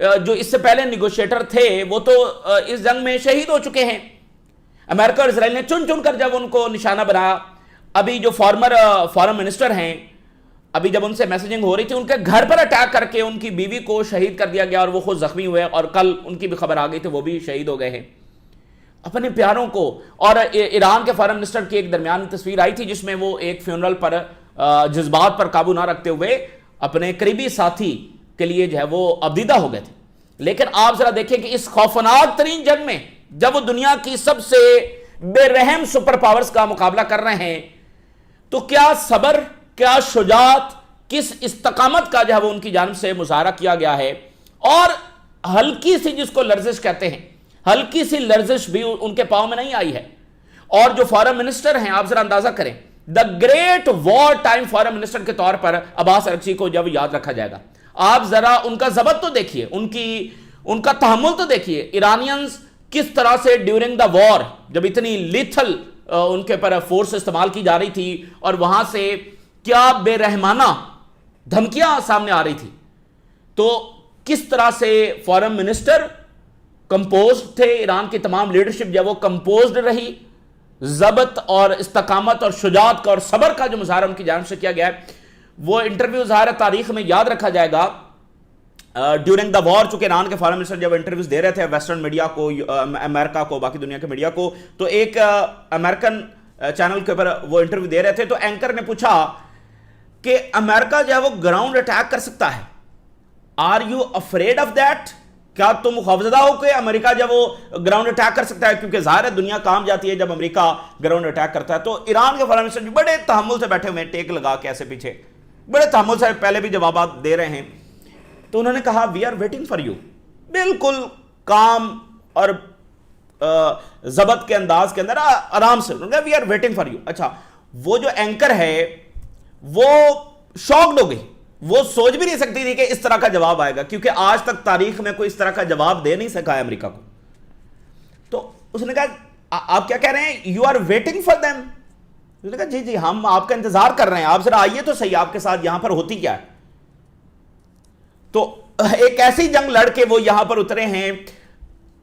جو اس سے پہلے نیگوشیٹر تھے وہ تو اس جنگ میں شہید ہو چکے ہیں. امریکہ اور اسرائیل نے چن چن کر جب ان کو نشانہ بنایا. ابھی جو فارن منسٹر ہیں, ابھی جب ان سے میسیجنگ ہو رہی تھی, ان کے گھر پر اٹیک کر کے ان کی بیوی کو شہید کر دیا گیا اور وہ خود زخمی ہوئے, اور کل ان کی بھی خبر آ گئی تھی وہ بھی شہید ہو گئے ہیں. اپنے پیاروں کو, اور ایران کے فارن منسٹر کی ایک درمیانی تصویر آئی تھی جس میں وہ ایک فیونرل پر جذبات پر قابو نہ رکھتے ہوئے اپنے قریبی ساتھی کے لیے جو ہے وہ ابدیدہ ہو گئے تھے. لیکن آپ ذرا دیکھیں کہ اس خوفناک ترین جنگ میں جب وہ دنیا کی سب سے بے رحم سپر پاورز کا مقابلہ کر رہے ہیں تو کیا صبر, کیا شجاعت, کس استقامت کا جو ہے وہ ان کی جانب سے مظاہرہ کیا گیا ہے. اور ہلکی سی جس کو لرزش کہتے ہیں, ہلکی سی لرزش بھی ان کے پاؤں میں نہیں آئی ہے. اور جو فارن منسٹر ہیں, آپ ذرا اندازہ کریں, the great war time foreign minister کے طور پر عباس اراغچی کو جب یاد رکھا جائے گا, آپ ذرا ان کا ضبط تو دیکھیے, ان کا تحمل تو دیکھیے. ایرانینز کس طرح سے ڈیورنگ دا وار, جب اتنی لیتھل ان کے پر فورس استعمال کی جا رہی تھی اور وہاں سے کیا بے رحمانہ دھمکیاں سامنے آ رہی تھی, تو کس طرح سے فارن منسٹر کمپوزڈ تھے, ایران کی تمام لیڈرشپ جب وہ کمپوزڈ رہی, ضبط اور استقامت اور شجاعت کا اور صبر کا جو مظاہرہ ان کی جانب سے کیا گیا ہے. وہ انٹرویو ظاہر تاریخ میں یاد رکھا جائے گا ڈیورنگ دا وار. چونکہ ایران کے فارن منسٹر جب انٹرویوز دے رہے تھے ویسٹرن میڈیا کو, امریکہ کو, باقی دنیا کے میڈیا کو, تو ایک امریکن چینل کے اوپر وہ انٹرویو دے رہے تھے, تو اینکر نے پوچھا کہ امریکہ جو ہے وہ گراؤنڈ اٹیک کر سکتا ہے, are you afraid of that, کیا تم خوفزدہ ہو کہ امریکہ جب وہ گراؤنڈ اٹیک کر سکتا ہے, کیونکہ ظاہر ہے دنیا کام جاتی ہے جب امریکہ گراؤنڈ اٹیک کرتا ہے. تو ایران کے فارن منسٹر بڑے تحمل سے بیٹھے ہوئے, ٹیک لگا کے ایسے پیچھے بڑے تحمل سے پہلے بھی جوابات دے رہے ہیں. تو انہوں نے کہا we are waiting for you, بالکل کام اور ضبط کے انداز کے اندر آرام سے انہوں نے کہا we are waiting for you. اچھا, وہ جو اینکر ہے وہ شاکڈ ہو گئی, وہ سوچ بھی نہیں سکتی تھی کہ اس طرح کا جواب آئے گا, کیونکہ آج تک تاریخ میں کوئی اس طرح کا جواب دے نہیں سکا ہے امریکہ کو. تو اس نے کہا آپ کیا کہہ رہے ہیں, you are waiting for them. اس نے کہا جی ہم آپ کا انتظار کر رہے ہیں, آپ ذرا آئیے تو صحیح, آپ کے ساتھ یہاں پر ہوتی کیا ہے. تو ایک ایسی جنگ لڑ کے وہ یہاں پر اترے ہیں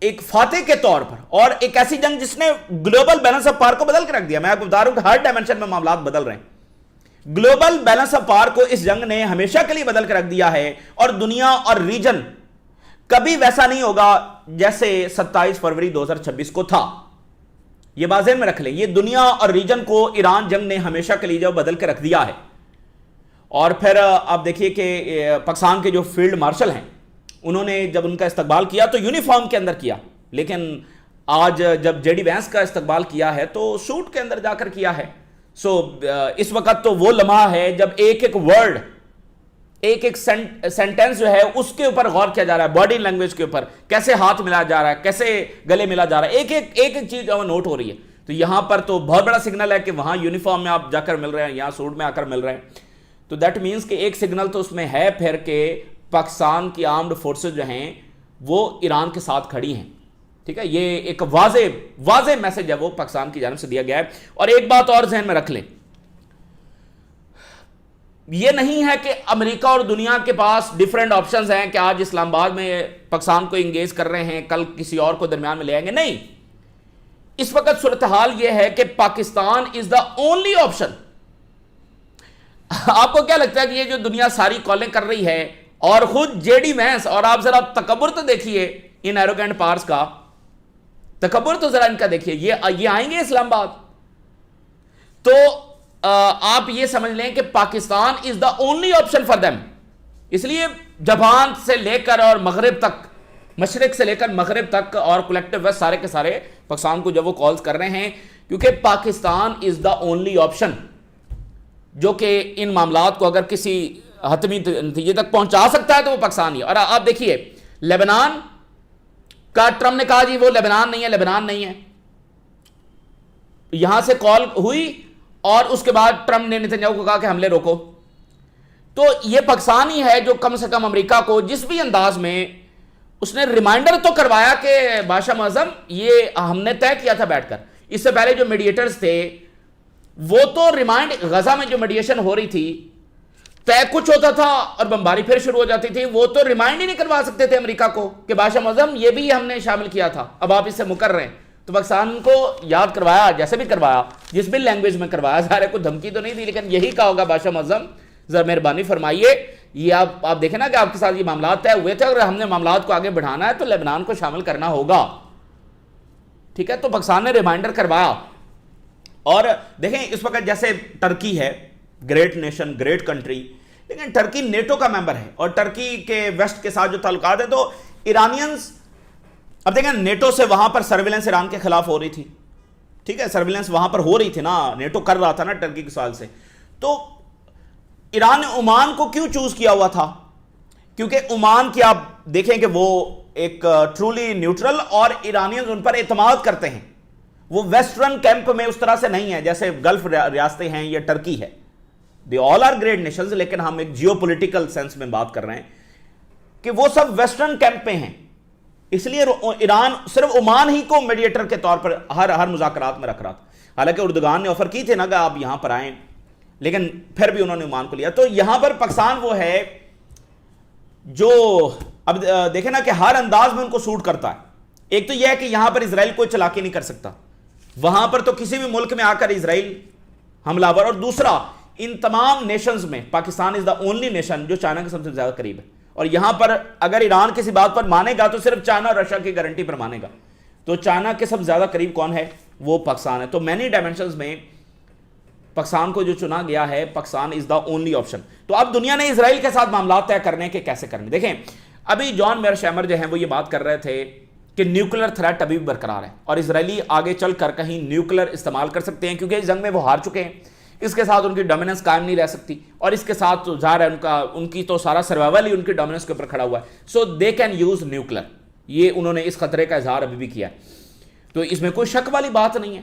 ایک فاتح کے طور پر, اور ایک ایسی جنگ جس نے گلوبل بیلنس آف پاور کو بدل کے رکھ دیا. میں آپ کو بتا رہا ہوں کہ ہر ڈائمنشن میں معاملات بدل رہے ہیں. گلوبل بیلنس آف پاور کو اس جنگ نے ہمیشہ کے لیے بدل کے رکھ دیا ہے, اور دنیا اور ریجن کبھی ویسا نہیں ہوگا جیسے 27 فروری 2026 کو تھا. یہ بات ذہن میں رکھ لیں, یہ دنیا اور ریجن کو ایران جنگ نے ہمیشہ کے لیے جو بدل کے رکھ دیا ہے. اور پھر آپ دیکھیے کہ پاکستان کے جو فیلڈ مارشل ہیں انہوں نے جب ان کا استقبال کیا تو یونیفارم کے اندر کیا, لیکن آج جب جے ڈی وینس کا استقبال کیا ہے تو سوٹ کے اندر جا کر کیا ہے. سو اس وقت تو وہ لمحہ ہے جب ایک ایک ورڈ, ایک ایک سینٹینس جو ہے اس کے اوپر غور کیا جا رہا ہے, باڈی لینگویج کے اوپر, کیسے ہاتھ ملا جا رہا ہے, کیسے گلے ملا جا رہا ہے, ایک ایک چیز جو ہے نوٹ ہو رہی ہے. تو یہاں پر تو بہت بڑا سگنل ہے کہ وہاں یونیفارم میں آپ جا کر مل رہے ہیں, یہاں سوٹ میں آ کر مل رہے ہیں. تو دیٹ مینس کہ ایک سگنل تو اس میں ہے پھر کہ پاکستان کی آرمڈ فورسز جو ہیں وہ ایران کے ساتھ کھڑی ہیں. ٹھیک ہے, یہ ایک واضح میسج ہے وہ پاکستان کی جانب سے دیا گیا ہے. اور ایک بات اور ذہن میں رکھ لیں, یہ نہیں ہے کہ امریکہ اور دنیا کے پاس ڈیفرنٹ آپشنز ہیں کہ آج اسلام آباد میں پاکستان کو انگیج کر رہے ہیں, کل کسی اور کو درمیان میں لے آئیں گے. نہیں, اس وقت صورتحال یہ ہے کہ Pakistan is the only option. آپ کو کیا لگتا ہے کہ یہ جو دنیا ساری کالیں کر رہی ہے, اور خود جے ڈی وینس, اور آپ ذرا تکبر تو دیکھیے ان ایروگینٹ پاورز کا, تکبر تو ذرا ان کا دیکھیے, یہ آئیں گے اسلام آباد تو آپ یہ سمجھ لیں کہ Pakistan is the only option for them. اس لیے جاپان سے لے کر اور مغرب تک, مشرق سے لے کر مغرب تک اور کلیکٹیو ویسٹ سارے کے سارے پاکستان کو جب وہ کالز کر رہے ہیں, کیونکہ Pakistan is the only option جو کہ ان معاملات کو اگر کسی حتمی نتیجے تک پہنچا سکتا ہے تو وہ پاکستان ہی ہے. اور آپ دیکھیے لیبنان کا ٹرمپ نے کہا جی وہ لیبنان نہیں ہے, یہاں سے کال ہوئی اور اس کے بعد ٹرمپ نے نتنیاہو کو کہا کہ حملے روکو. تو یہ پاکستان ہی ہے جو کم سے کم امریکہ کو جس بھی انداز میں اس نے ریمائنڈر تو کروایا کہ بادشاہ معظم یہ ہم نے طے کیا تھا بیٹھ کر. اس سے پہلے جو میڈیٹرز تھے وہ تو ریمائنڈ, غزہ میں جو میڈیشن ہو رہی تھی طے کچھ ہوتا تھا اور بمباری پھر شروع ہو جاتی تھی. وہ تو ریمائنڈ ہی نہیں کروا سکتے تھے امریکہ کو کہ بادشاہ معظم یہ بھی ہم نے شامل کیا تھا, اب آپ اس سے مکر رہے ہیں. تو پاکستان کو یاد کروایا, جیسے بھی کروایا, جس بھی لینگویج میں کروایا, سارے کو دھمکی تو نہیں دی, لیکن یہی کہا ہوگا بادشاہ معظم ذرا مہربانی فرمائیے, یہ آپ دیکھیں نا کہ آپ کے ساتھ یہ معاملات طے ہوئے تھے, اگر ہم نے معاملات کو آگے بڑھانا ہے تو لبنان کو شامل کرنا ہوگا. ٹھیک ہے, تو پاکستان نے ریمائنڈر کروایا. اور دیکھیں اس وقت جیسے ٹرکی ہے, گریٹ نیشن, گریٹ کنٹری, لیکن ٹرکی نیٹو کا ممبر ہے, اور ٹرکی کے ویسٹ کے ساتھ جو تعلقات ہیں, تو ایرانینز اب دیکھیں نیٹو سے وہاں پر سرویلنس ایران کے خلاف ہو رہی تھی. ٹھیک ہے, سرویلنس وہاں پر ہو رہی تھی نا, نیٹو کر رہا تھا نا ٹرکی کے سوال سے. تو ایران نے عمان کو کیوں چوز کیا ہوا تھا؟ کیونکہ عمان کی آپ دیکھیں کہ وہ ایک ٹرولی نیوٹرل, اور ایرانینز ان پر اعتماد کرتے ہیں. وہ ویسٹرن کیمپ میں اس طرح سے نہیں ہے جیسے گلف ریاستیں ہیں یا ٹرکی ہے. دی آل آر گریٹ نیشنز, لیکن ہم ایک جیو پولیٹیکل سینس میں بات کر رہے ہیں کہ وہ سب ویسٹرن کیمپ میں ہیں. اس لیے ایران صرف عمان ہی کو میڈیٹر کے طور پر ہر مذاکرات میں رکھ رہا تھا. حالانکہ اردگان نے آفر کی تھی نا کہ آپ یہاں پر آئیں, لیکن پھر بھی انہوں نے عمان کو لیا. تو یہاں پر پاکستان وہ ہے جو اب دیکھیں نا کہ ہر انداز میں ان کو سوٹ کرتا ہے. ایک تو یہ ہے کہ یہاں پر اسرائیل کوئی چلاکی نہیں کر سکتا, وہاں پر تو کسی بھی ملک میں آ کر اسرائیل حملہ آور. اور دوسرا, ان تمام نیشنز میں Pakistan is the only nation جو چائنا کے سب سے زیادہ قریب ہے, اور یہاں پر اگر ایران کسی بات پر مانے گا تو صرف چائنا اور رشیا کی گارنٹی پر مانے گا. تو چائنا کے سب زیادہ قریب کون ہے؟ وہ پاکستان ہے. تو مینی ڈائمینشنز میں پاکستان کو جو چنا گیا ہے, Pakistan is the only option. تو اب دنیا نے اسرائیل کے ساتھ معاملات طے کرنے کے کیسے کرنے. دیکھیں ابھی جان میئرشیمر جو ہیں وہ یہ بات کر رہے تھے کہ نیوکلر تھریٹ ابھی بھی برقرار ہے, اور اسرائیلی آگے چل کر کہیں نیوکلر استعمال کر سکتے ہیں, کیونکہ اس جنگ میں وہ ہار چکے ہیں. اس کے ساتھ ان کی ڈومیننس قائم نہیں رہ سکتی, اور اس کے ساتھ ظاہر ہے ان کی تو سارا سروائیول ہی ان کی ڈومیننس کے اوپر کھڑا ہوا ہے. سو دے کین یوز نیوکلر, یہ انہوں نے اس خطرے کا اظہار ابھی بھی کیا ہے. تو اس میں کوئی شک والی بات نہیں ہے.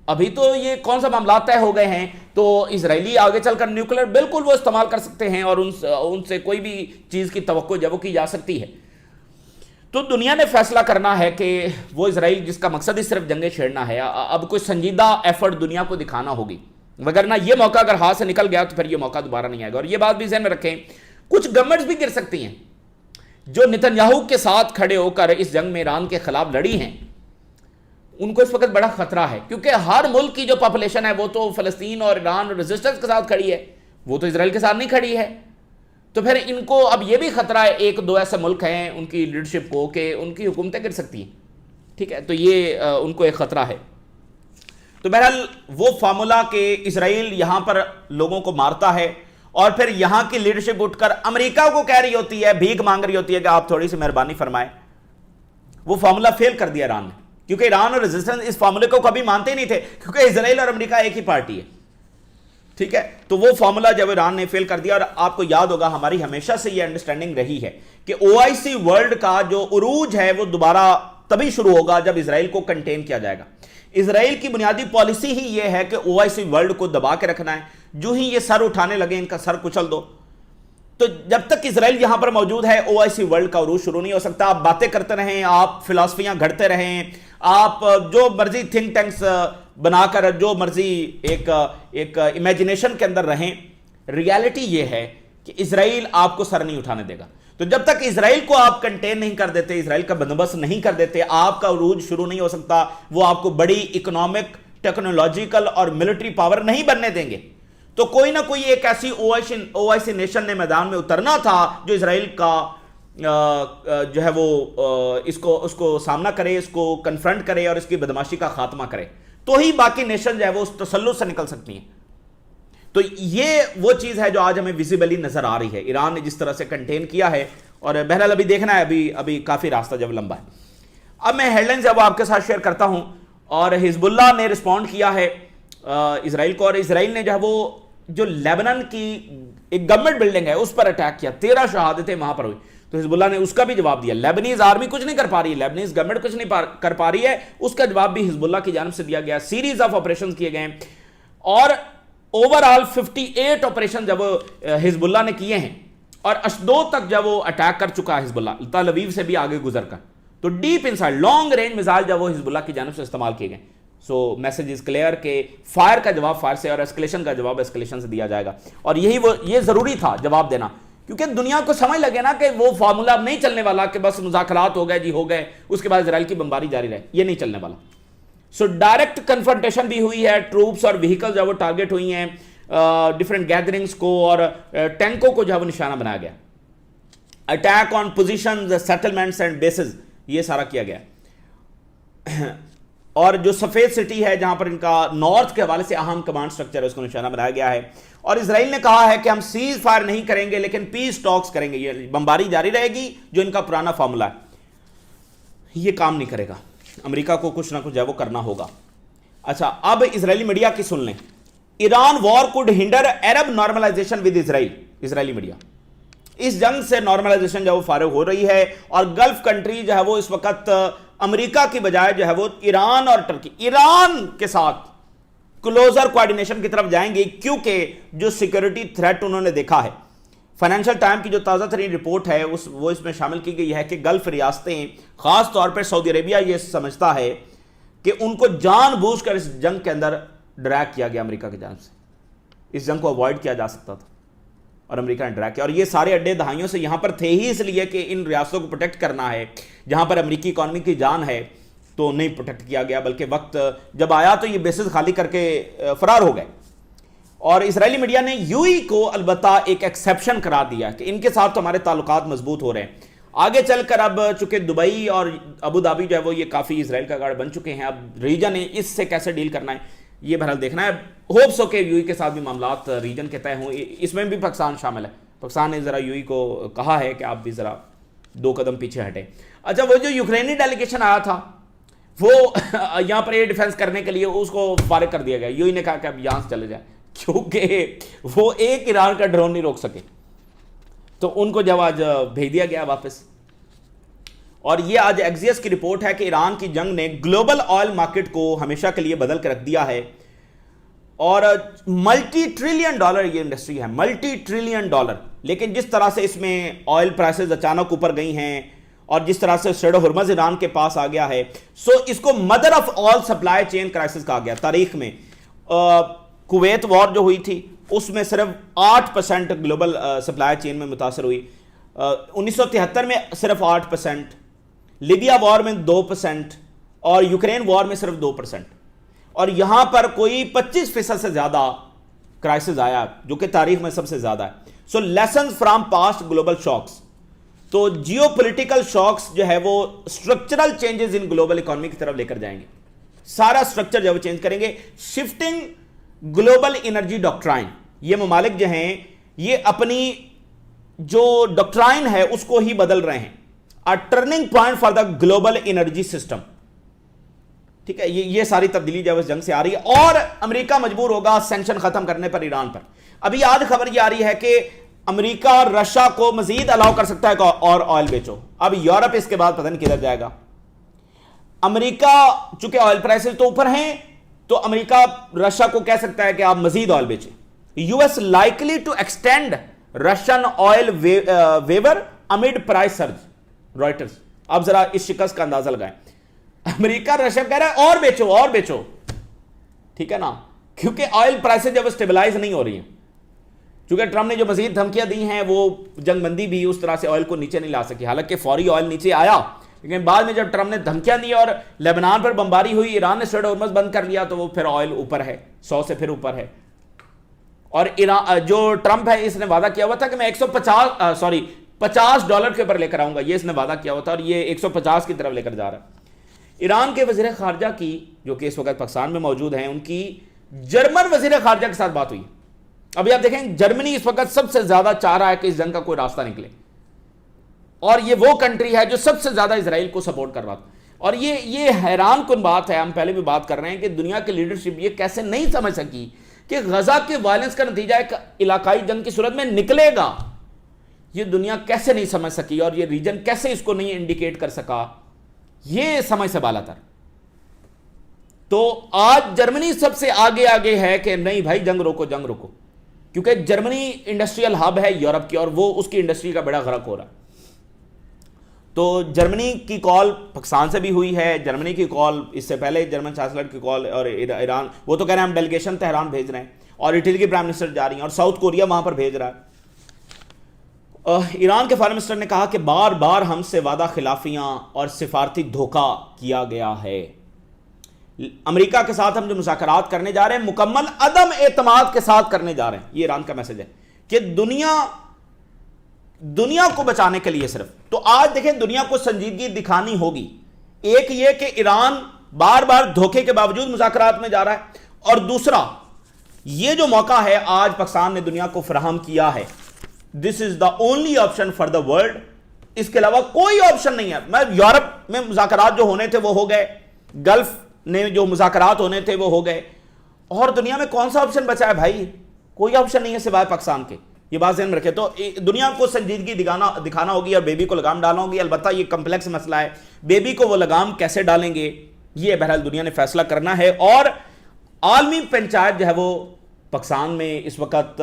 ابھی تو یہ کون سا معاملات طے ہو گئے ہیں, تو اسرائیلی آگے چل کر نیوکلر بالکل وہ استعمال کر سکتے ہیں, اور ان سے کوئی بھی چیز کی توقع جب وہ کی جا سکتی ہے. تو دنیا نے فیصلہ کرنا ہے کہ وہ اسرائیل جس کا مقصد ہی صرف جنگیں چھیڑنا ہے, اب کوئی سنجیدہ ایفرٹ دنیا کو دکھانا ہوگی, وگرنہ یہ موقع اگر ہاتھ سے نکل گیا تو پھر یہ موقع دوبارہ نہیں آئے گا. اور یہ بات بھی ذہن میں رکھیں, کچھ گورنمنٹس بھی گر سکتی ہیں جو نتنیاہو کے ساتھ کھڑے ہو کر اس جنگ میں ایران کے خلاف لڑی ہیں. ان کو اس وقت بڑا خطرہ ہے, کیونکہ ہر ملک کی جو پاپولیشن ہے وہ تو فلسطین اور ایران اور ریزسٹنس کے ساتھ کھڑی ہے, وہ تو اسرائیل کے ساتھ نہیں کھڑی ہے. تو پھر ان کو اب یہ بھی خطرہ ہے, ایک دو ایسے ملک ہیں ان کی لیڈرشپ کو, کہ ان کی حکومتیں گر سکتی ہیں. ٹھیک ہے, تو یہ ان کو ایک خطرہ ہے. تو بہرحال وہ فارمولا کہ اسرائیل یہاں پر لوگوں کو مارتا ہے, اور پھر یہاں کی لیڈرشپ اٹھ کر امریکہ کو کہہ رہی ہوتی ہے, بھیک مانگ رہی ہوتی ہے کہ آپ تھوڑی سی مہربانی فرمائیں, وہ فارمولا فیل کر دیا ایران نے. کیونکہ ایران اور ریزسٹنس اس فارمولے کو کبھی مانتے ہی نہیں تھے, کیونکہ اسرائیل اور امریکہ ایک ہی پارٹی ہے. ٹھیک ہے, تو وہ فارمولا جب ایران نے فیل کر دیا, اور آپ کو یاد ہوگا ہماری ہمیشہ سے یہ انڈرسٹینڈنگ رہی ہے کہ OIC ورلڈ کا جو عروج ہے وہ دوبارہ تبھی شروع ہوگا جب اسرائیل کو کنٹین کیا جائے گا. اسرائیل کی بنیادی پالیسی ہی یہ ہے کہ OIC ورلڈ کو دبا کے رکھنا ہے, جو ہی یہ سر اٹھانے لگے ان کا سر کچل دو. تو جب تک اسرائیل یہاں پر موجود ہے OIC ورلڈ کا عروج شروع نہیں ہو سکتا. آپ باتیں کرتے رہیں, آپ فلسفیاں گھڑتے رہیں, آپ جو مرضی تھنک ٹینکس بنا کر جو مرضی ایک امیجنیشن کے اندر رہیں, ریالٹی یہ ہے کہ اسرائیل آپ کو سر نہیں اٹھانے دے گا. تو جب تک اسرائیل کو آپ کنٹین نہیں کر دیتے, اسرائیل کا بندوبست نہیں کر دیتے, آپ کا عروج شروع نہیں ہو سکتا. وہ آپ کو بڑی اکنامک, ٹیکنالوجیکل اور ملٹری پاور نہیں بننے دیں گے. تو کوئی نہ کوئی ایک ایسی OIC نیشن نے میدان میں اترنا تھا جو اسرائیل کا جو ہے وہ اس کو سامنا کرے, اس کو کنفرنٹ کرے اور اس کی بدماشی کا خاتمہ کرے, تو ہی باقی نیشن جو ہے وہ اس تسلط سے نکل سکتی ہیں. تو یہ وہ چیز ہے جو آج ہمیں ویزیبلی نظر آ رہی ہے, ایران نے جس طرح سے کنٹین کیا ہے. اور بہرحال ابھی دیکھنا ہے, ابھی کافی راستہ جب لمبا ہے. اب میں ہیڈ لائنز اب آپ کے ساتھ شیئر کرتا ہوں. اور حزب اللہ نے رسپونڈ کیا ہے اسرائیل کو, اور اسرائیل نے جو ہے وہ جو لیبنان کی ایک گورنمنٹ بلڈنگ ہے اس پر اٹیک کیا, 13 شہادتیں وہاں پر ہوئی. تو حزب اللہ نے اس کا بھی جواب دیا. لیبنیز آرمی کچھ نہیں کر پا رہی ہے, لیبنیز گورنمنٹ کچھ نہیں کر پا رہی ہے, اس کا جواب بھی حزب اللہ کی جانب سے دیا گیا. سیریز آف آپریشن کیے گئے, اور اوور آل 58 آپریشن جب حزب اللہ نے کیے ہیں, اور اشدود تک جب وہ اٹیک کر چکا ہے حزب اللہ, تل اویو سے بھی آگے گزر کر. تو deep inside long range missile جب وہ حزب اللہ کی جانب سے استعمال کیے گئے, سو میسج از کلیئر کہ فائر کا جواب فائر سے اور ایسکلیشن کا جواب ایسکلیشن سے دیا جائے گا. اور یہ ضروری تھا جواب دینا, کیونکہ دنیا کو سمجھ لگے نا کہ وہ فارمولا اب نہیں چلنے والا کہ بس مذاکرات ہو گئے جی ہو گئے, اس کے بعد اسرائیل کی بمباری جاری رہے, یہ نہیں چلنے والا. سو ڈائریکٹ کنفرنٹیشن بھی ہوئی ہے, ٹروپس اور وہیکل جو ہے وہ ٹارگیٹ ہوئی ہیں, ڈفرینٹ گیدرنگس کو اور ٹینکوں کو جو ہے وہ نشانہ بنایا گیا. Attack on positions, settlements and bases, یہ سارا کیا گیا. اور جو سفید سٹی ہے جہاں پر ان کا نارتھ کے حوالے سے اہم کمانڈ سٹرکچر ہے اس کو نشانہ بنایا گیا ہے. اور اسرائیل نے کہا ہے کہ ہم سیز فائر نہیں کریں گے لیکن پیس ٹاکس کریں گے. یہ بمباری جاری رہے گی جو ان کا پرانا فارمولا ہے, یہ کام نہیں کرے گا. امریکہ کو کچھ نہ کچھ جو ہے وہ کرنا ہوگا. اچھا, اب اسرائیلی میڈیا کی سن لیں. Iran war could hinder Arab normalization with Israel. Israeli media اس جنگ سے نارملائزیشن جو ہے وہ فارغ ہو رہی ہے اور گلف کنٹری جو ہے وہ اس وقت امریکہ کی بجائے جو ہے وہ ایران اور ٹرکی, ایران کے ساتھ کلوزر کوارڈینیشن کی طرف جائیں گے, کیونکہ جو سیکورٹی تھریٹ انہوں نے دیکھا ہے. فائنینشل ٹائم کی جو تازہ ترین رپورٹ ہے وہ اس میں شامل کی گئی ہے کہ گلف ریاستیں, خاص طور پر سعودی عربیہ, یہ سمجھتا ہے کہ ان کو جان بوجھ کر اس جنگ کے اندر ڈریگ کیا گیا امریکہ کی جانب سے. اس جنگ کو اوائڈ کیا جا سکتا تھا اور امریکہ نے ڈریگ کیا. اور یہ سارے اڈے دہائیوں سے یہاں پر تھے ہی اس لیے کہ ان ریاستوں کو پروٹیکٹ کرنا ہے. جہاں پر امریکی اکانومی کی جان ہے تو نہیں پروٹیکٹ کیا گیا, بلکہ وقت جب آیا تو یہ بیسز خالی کر کے فرار ہو گئے. اور اسرائیلی میڈیا نے یو ای کو البتہ ایک ایکسیپشن قرار دیا کہ ان کے ساتھ تو ہمارے تعلقات مضبوط ہو رہے ہیں. آگے چل کر اب چونکہ دبئی اور ابو دھابی جو ہے وہ یہ کافی اسرائیل کا گارڈ بن چکے ہیں, اب ریجن نے اس سے کیسے ڈیل کرنا ہے یہ بہرحال دیکھنا ہے. ہوپس ہو کہ یو ای کے ساتھ بھی معاملات ریجن کے طے ہوں. اس میں بھی پاکستان شامل ہے. پاکستان نے ذرا یو ای کو کہا ہے کہ آپ بھی ذرا 2 قدم پیچھے ہٹیں. اچھا, وہ جو یوکرینی ڈیلیگیشن آیا تھا وہ یہاں پر ایئر ڈیفنس کرنے کے لیے اس کو فارغ کر دیا گیا. یو ای نے کہا کہ اب یہاں سے چلے جائیں, کیونکہ وہ ایک ایران کا ڈرون نہیں روک سکے, تو ان کو جب آج بھیج دیا گیا واپس. اور یہ آج ایکزیس کی رپورٹ ہے کہ ایران کی جنگ نے گلوبل آئل مارکیٹ کو ہمیشہ کے لیے بدل کے رکھ دیا ہے. اور ملٹی ٹریلین ڈالر یہ انڈسٹری ہے, ملٹی ٹریلین ڈالر. لیکن جس طرح سے اس میں آئل پرائسز اچانک اوپر گئی ہیں اور جس طرح سے اسٹریٹ آف ہرمز ایران کے پاس آ گیا ہے, سو اس کو mother of all supply chain crisis کہا گیا تاریخ میں. کویت وار جو ہوئی تھی اس میں صرف 8% گلوبل سپلائی چین میں متاثر ہوئی. 1973 میں صرف 8%, لیبیا وار میں 2% اور یوکرین وار میں صرف 2%. اور یہاں پر کوئی 25% سے زیادہ کرائسس آیا جو کہ تاریخ میں سب سے زیادہ ہے. So lessons from past global shocks. تو جیو پولیٹیکل شاکس جو ہے وہ structural changes in global economy کی طرف لے کر جائیں گے. سارا اسٹرکچر جو ہے وہ چینج کریں گے. شفٹنگ گلوبل انرجی ڈاکٹرائن, یہ ممالک جو ہیں یہ اپنی جو ڈاکٹرائن ہے اس کو ہی بدل رہے ہیں. Turning point for the global energy system. ٹھیک ہے, یہ ساری تبدیلی جو ہے اس جنگ سے آ رہی ہے. اور امریکہ مجبور ہوگا سینکشن ختم کرنے پر ایران پر. ابھی آج خبر یہ آ رہی ہے کہ امریکہ رشیا کو مزید الاؤ کر سکتا ہے اور آئل بیچو. اب یورپ اس کے بعد پتہ نہیں کدھر جائے گا. امریکہ چونکہ آئل پرائسز تو اوپر ہیں تو امریکہ رشیا کو کہہ سکتا ہے کہ آپ مزید آئل بیچیں. U S likely to extend Russian oil waiver amid price surge. Reuters. اب ذرا اس شکست کا اندازہ لگائیں. امریکہ رشیا کہہ رہا ہے اور بیچو اور بیچو, ٹھیک ہے نا, کیونکہ آئل پرائسز جب اسٹیبلائز نہیں ہو رہی ہیں. چونکہ ٹرمپ نے جو مزید دھمکیاں دی ہیں وہ جنگ بندی بھی اس طرح سے آئل کو نیچے نہیں لا سکی. حالانکہ فوری آئل نیچے آیا, لیکن بعد میں جب ٹرمپ نے دھمکیاں دی اور لیبنان پر بمباری ہوئی, ایران نے اسٹریٹ آف ہرمز بند کر لیا, تو وہ پھر آئل اوپر ہے, 100 سے پھر اوپر ہے. اور ایران جو ٹرمپ ہے اس نے وعدہ کیا ہوا تھا کہ میں $50 کے اوپر لے کر آؤں گا, یہ اس نے وعدہ کیا ہوا تھا اور یہ 150 کی طرف لے کر جا رہا ہے. ایران کے وزیر خارجہ کی جو کہ اس وقت پاکستان میں موجود ہیں, ان کی جرمن وزیر خارجہ کے ساتھ بات ہوئی. ابھی آپ دیکھیں جرمنی اس وقت سب سے زیادہ چاہ رہا ہے کہ اس جنگ کا کوئی راستہ نکلے, اور یہ وہ کنٹری ہے جو سب سے زیادہ اسرائیل کو سپورٹ کر رہا تھا. اور یہ حیران کن بات ہے, ہم پہلے بھی بات کر رہے ہیں کہ دنیا کی لیڈرشپ یہ کیسے نہیں سمجھ سکی کہ غزہ کے وائلنس کا نتیجہ ایک علاقائی جنگ کی صورت میں نکلے گا. یہ دنیا کیسے نہیں سمجھ سکی اور یہ ریجن کیسے اس کو نہیں انڈیکیٹ کر سکا, یہ سمجھ سے بالا تر. تو آج جرمنی سب سے آگے ہے کہ نہیں بھائی جنگ روکو, کیونکہ جرمنی انڈسٹریل ہب ہے یورپ کی اور وہ اس کی انڈسٹری کا بڑا غرق ہو رہا ہے. تو جرمنی کی کال پاکستان سے بھی ہوئی ہے، جرمنی کی کال اس سے پہلے جرمن چانسلر کی کال، اور ایران وہ تو کہہ رہے ہیں ہم ڈیلیگیشن تہران بھیج رہے ہیں، اور اٹلی کی پرائم منسٹر جا رہی ہیں، اور ساؤتھ کوریا وہاں پر بھیج رہا ہے۔ ایران کے فارن منسٹر نے کہا کہ بار بار ہم سے وعدہ خلافیاں اور سفارتی دھوکہ کیا گیا ہے، امریکہ کے ساتھ ہم جو مذاکرات کرنے جا رہے ہیں مکمل عدم اعتماد کے ساتھ کرنے جا رہے ہیں۔ یہ ایران کا میسج ہے کہ دنیا کو بچانے کے لیے صرف۔ تو آج دیکھیں دنیا کو سنجیدگی دکھانی ہوگی، ایک یہ کہ ایران بار بار دھوکے کے باوجود مذاکرات میں جا رہا ہے، اور دوسرا یہ جو موقع ہے آج پاکستان نے دنیا کو فراہم کیا ہے، this is the only option for the world, اس کے علاوہ کوئی آپشن نہیں ہے۔ میں یورپ میں مذاکرات جو ہونے تھے وہ ہو گئے، گلف نے جو مذاکرات ہونے تھے وہ ہو گئے، اور دنیا میں کون سا آپشن بچا ہے بھائی؟ کوئی آپشن نہیں ہے سوائے پاکستان کے، یہ بات ذہن میں رکھے۔ تو دنیا کو سنجیدگی دکھانا ہوگی اور بیبی کو لگام ڈالنا ہوگی۔ البتہ یہ کمپلیکس مسئلہ ہے، بیبی کو وہ لگام کیسے ڈالیں گے یہ بہرحال دنیا نے فیصلہ کرنا ہے، اور عالمی پنچایت جو ہے وہ پاکستان میں اس وقت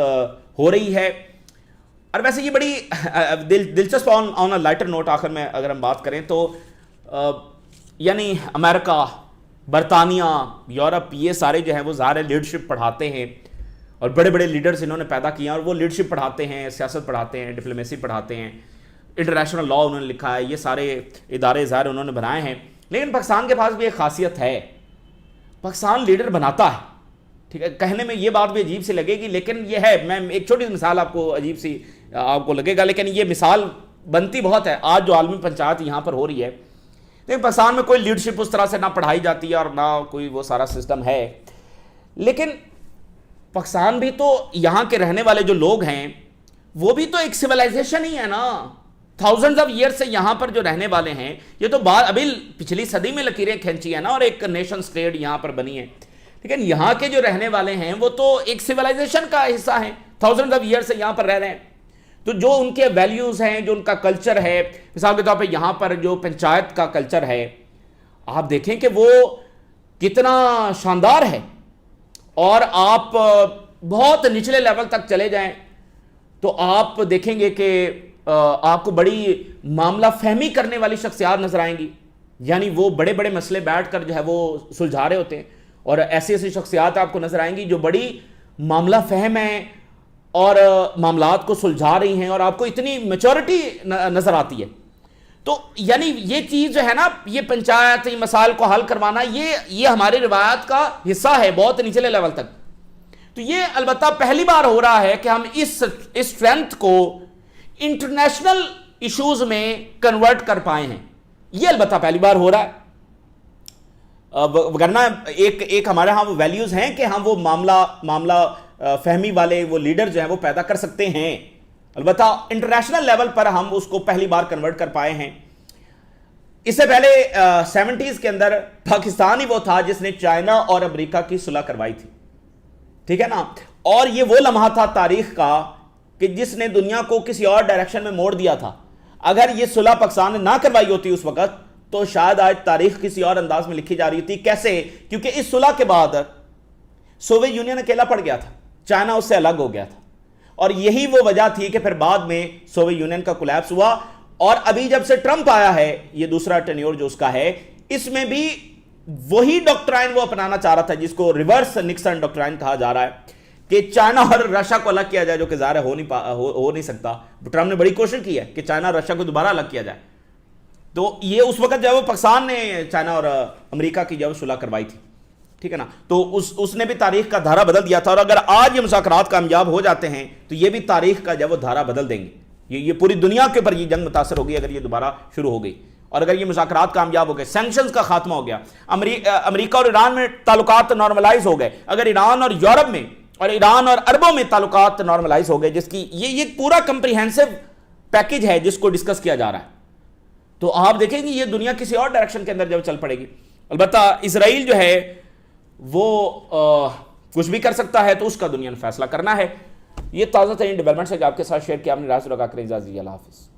ہو رہی ہے۔ اور ویسے یہ بڑی دلچسپ آن اے لائٹر نوٹ آخر میں اگر ہم بات کریں تو یعنی امریکہ، برطانیہ، یورپ، یہ سارے جو ہیں وہ ظاہر لیڈرشپ پڑھاتے ہیں، اور بڑے بڑے لیڈرز انہوں نے پیدا کیے ہیں، اور وہ لیڈرشپ پڑھاتے ہیں، سیاست پڑھاتے ہیں، ڈپلومیسی پڑھاتے ہیں، انٹرنیشنل لا انہوں نے لکھا ہے، یہ سارے ادارے ظاہر انہوں نے بنائے ہیں۔ لیکن پاکستان کے پاس بھی ایک خاصیت ہے، پاکستان لیڈر بناتا ہے، ٹھیک ہے، کہنے میں یہ بات بھی عجیب سی لگے گی لیکن یہ ہے، میں ایک چھوٹی سی مثال آپ کو عجیب سی آپ کو لگے گا لیکن یہ مثال بنتی بہت ہے۔ آج جو عالمی پنچایت یہاں پر ہو رہی ہے، لیکن پاکستان میں کوئی لیڈرشپ اس طرح سے نہ پڑھائی جاتی ہے اور نہ کوئی وہ سارا سسٹم ہے، لیکن پاکستان بھی تو یہاں کے رہنے والے جو لوگ ہیں وہ بھی تو ایک سیولائزیشن ہی ہے نا، تھاؤزنڈز آف ایئر سے یہاں پر جو رہنے والے ہیں، یہ تو ابھی پچھلی صدی میں لکیریں کھینچی ہے نا، اور ایک نیشن سٹیٹ یہاں پر بنی ہے، لیکن یہاں کے جو رہنے والے ہیں وہ تو ایک سیولائزیشن کا حصہ ہیں، تھاؤزنڈز آف ایئر سے یہاں پر رہ رہے ہیں۔ تو جو ان کے ویلیوز ہیں، جو ان کا کلچر ہے، مثال کے طور پہ یہاں پر جو پنچایت کا کلچر ہے، آپ دیکھیں کہ وہ کتنا شاندار ہے، اور آپ بہت نچلے لیول تک چلے جائیں تو آپ دیکھیں گے کہ آپ کو بڑی معاملہ فہمی کرنے والی شخصیات نظر آئیں گی، یعنی وہ بڑے بڑے مسئلے بیٹھ کر جو ہے وہ سلجھا رہے ہوتے ہیں، اور ایسی شخصیات آپ کو نظر آئیں گی جو بڑی معاملہ فہم ہیں اور معاملات کو سلجھا رہی ہیں، اور آپ کو اتنی میچورٹی نظر آتی ہے۔ تو یعنی یہ چیز جو ہے نا، یہ پنچایت، یہ مسائل کو حل کروانا، یہ ہماری روایت کا حصہ ہے بہت نچلے لیول تک۔ تو یہ البتہ پہلی بار ہو رہا ہے کہ ہم اس اسٹرینتھ کو انٹرنیشنل ایشوز میں کنورٹ کر پائے ہیں، یہ البتہ پہلی بار ہو رہا ہے، وگرنہ ایک ہمارے ہاں وہ ویلیوز ہیں کہ ہم وہ معاملہ فہمی والے وہ لیڈر جو ہیں وہ پیدا کر سکتے ہیں، البتہ انٹرنیشنل لیول پر ہم اس کو پہلی بار کنورٹ کر پائے ہیں۔ اس سے پہلے 70s کے اندر پاکستان ہی وہ تھا جس نے چائنا اور امریکہ کی صلح کروائی تھی، ٹھیک ہے نا، اور یہ وہ لمحہ تھا تاریخ کا کہ جس نے دنیا کو کسی اور ڈائریکشن میں موڑ دیا تھا۔ اگر یہ صلح پاکستان نے نہ کروائی ہوتی اس وقت تو شاید آج تاریخ کسی اور انداز میں لکھی جا رہی تھی۔ کیسے؟ کیونکہ اس صلح کے بعد سوویت یونین اکیلا پڑ گیا تھا، چائنا اس سے الگ ہو گیا تھا، اور یہی وہ وجہ تھی کہ پھر بعد میں سوویت یونین کا کولیپس ہوا، اور ابھی جب سے ٹرمپ آیا ہے، یہ دوسرا ٹینیور جو اس کا ہے، اس میں بھی وہی ڈاکٹرائن وہ اپنانا چاہ رہا تھا جس کو ریورس نکسن ڈاکٹرائن کہا جا رہا ہے کہ چائنا اور رشیا کو الگ کیا جائے، جو کہ ظاہر ہو نہیں سکتا۔ ٹرمپ نے بڑی کوشش کی ہے کہ چائنا اور رشیا کو دوبارہ الگ کیا جائے، تو یہ اس وقت جو ہے وہ پاکستان نے چائنا اور امریکہ کی جو صلح کروائی تھی، ٹھیک ہے نا، تو اس نے بھی تاریخ کا دھارا بدل دیا تھا، اور اگر آج یہ مذاکرات کامیاب ہو جاتے ہیں تو یہ بھی تاریخ کا جو ہے وہ دھارا بدل دیں گے، یہ پوری دنیا کے اوپر یہ جنگ متاثر ہوگی اگر یہ دوبارہ شروع ہو گئی، اور اگر یہ مذاکرات کامیاب ہو گئے، سینکشنز کا خاتمہ ہو گیا، امریکہ اور ایران میں تعلقات نارملائز ہو گئے، اگر ایران اور یورپ میں اور ایران اور عربوں میں تعلقات نارملائز ہو گئے، جس کی یہ پورا کمپریہنسو پیکج ہے جس کو ڈسکس کیا جا رہا ہے، تو آپ دیکھیں گے یہ دنیا کسی اور ڈائریکشن کے اندر جب چل پڑے گی۔ البتہ اسرائیل جو ہے وہ کچھ بھی کر سکتا ہے، تو اس کا دنیا نے فیصلہ کرنا ہے۔ یہ تازہ ترین ڈیولپمنٹس ہے جو آپ کے ساتھ شیئر کیا، آپ نے رائے لگا کر اجازت دی، اللہ حافظ۔